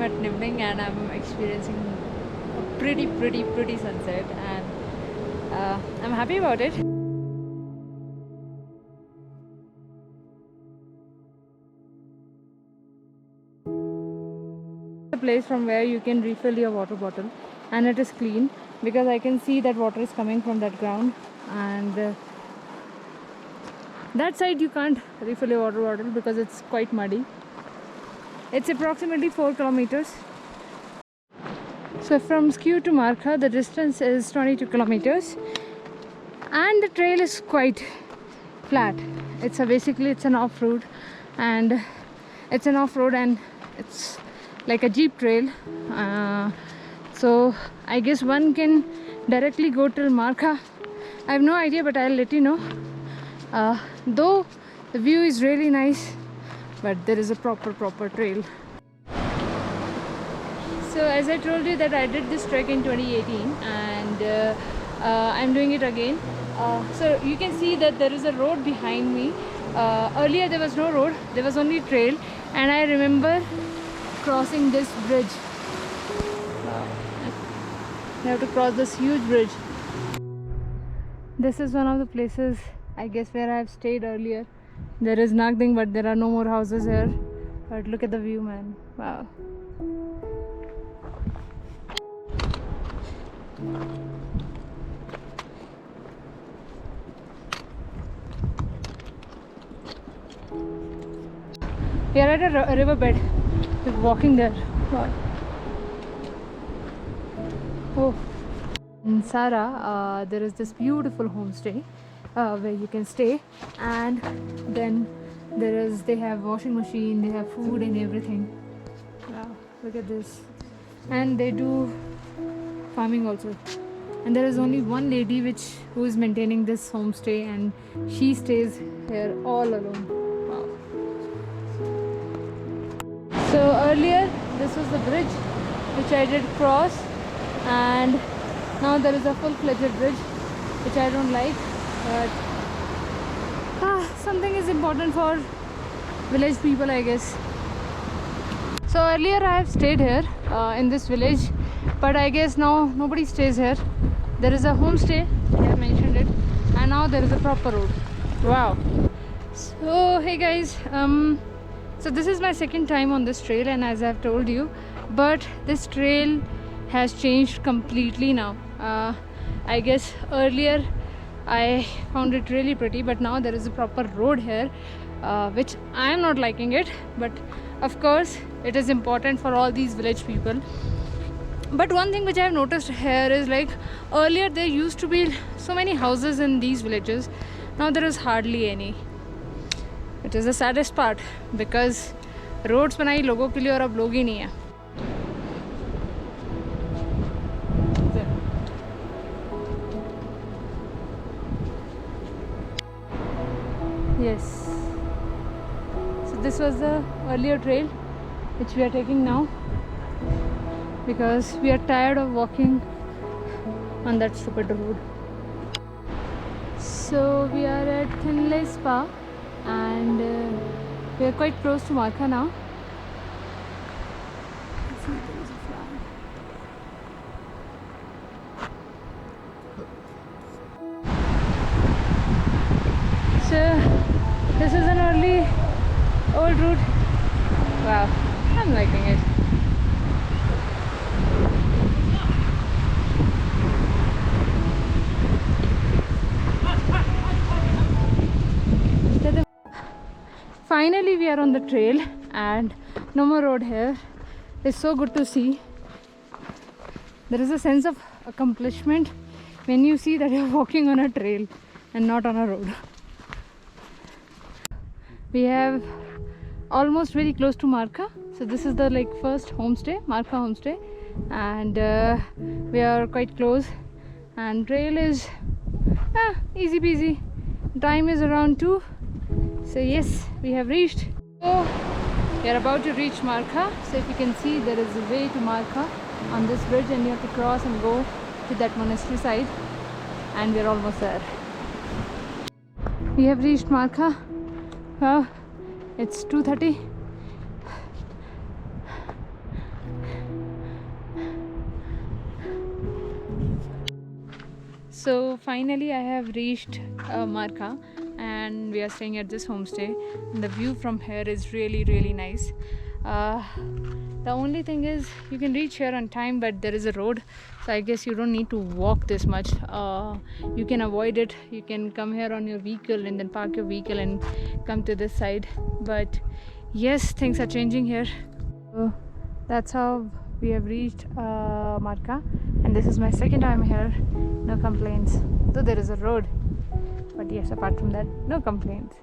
at Nimning and I'm experiencing a pretty sunset, and I'm happy about it. The place from where you can refill your water bottle, and it is clean because I can see that water is coming from that ground, and that side you can't refill your water bottle because it's quite muddy. It's approximately 4 kilometers. So from Skew to Markha the distance is 22 kilometers, and the trail is quite flat. Basically it's an off-road, and it's like a jeep trail. So I guess one can directly go till Markha. I have no idea, but I'll let you know. Though the view is really nice, but there is a proper trail. So as I told you that I did this trek in 2018, and I'm doing it again. So you can see that there is a road behind me. Earlier there was no road, there was only trail, and I remember crossing this bridge. You have to cross this huge bridge. This is one of the places, I guess, where I have stayed earlier. There is nothing, but there are no more houses here. But look at the view, man. Wow. We are at a riverbed. We're walking there. Wow. Oh. In Sara, there is this beautiful homestay where you can stay, and then they have washing machine, they have food and everything. Wow, look at this. And they do farming also. And there is only one lady who is maintaining this homestay, and she stays here all alone. Wow. So earlier this was the bridge which I did cross, and now there is a full-fledged bridge which I don't like, but something is important for village people, I guess. So earlier I have stayed here in this village, but I guess now nobody stays here. There is a homestay, I have mentioned it, and now there is a proper road. Wow. So hey guys, so this is my second time on this trail, and as I've told you, but this trail has changed completely now. I guess earlier I found it really pretty, but now there is a proper road here, which I am not liking it, but of course it is important for all these village people. But one thing which I have noticed here is, like, earlier there used to be so many houses in these villages. Now there is hardly any. It is the saddest part, because roads बनाई लोगों के लिए और अब लोग ही नहीं है. Yes. So this was the earlier trail which we are taking now, because we are tired of walking on that stupid road. So we are at Thinley Spa, and we are quite close to Markha now. See, there is a flag. So this is an old route. Wow, I'm liking it. Finally we are on the trail, and no more road here. It's so good to see. There is a sense of accomplishment when you see that you're walking on a trail and not on a road. We have almost very close to Markha. So this is the first homestay, Markha homestay, and we are quite close, and trail is easy peasy. Time is around 2. So yes, we have reached. So we are about to reach Markha. So if you can see, there is a way to Markha on this bridge, and you have to cross and go to that monastery side, and we are almost there. We have reached Markha. It's 2:30. So finally I have reached Marka, and we are staying at this homestay. And the view from here is really nice. The only thing is you can reach here on time, but there is a road, so I guess you don't need to walk this much. You can avoid it. You can come here on your vehicle and then park your vehicle and come to this side. But yes, things are changing here. So that's how we have reached Marka, and this is my second time here. No complaints, though there is a road, but yes, apart from that, no complaints.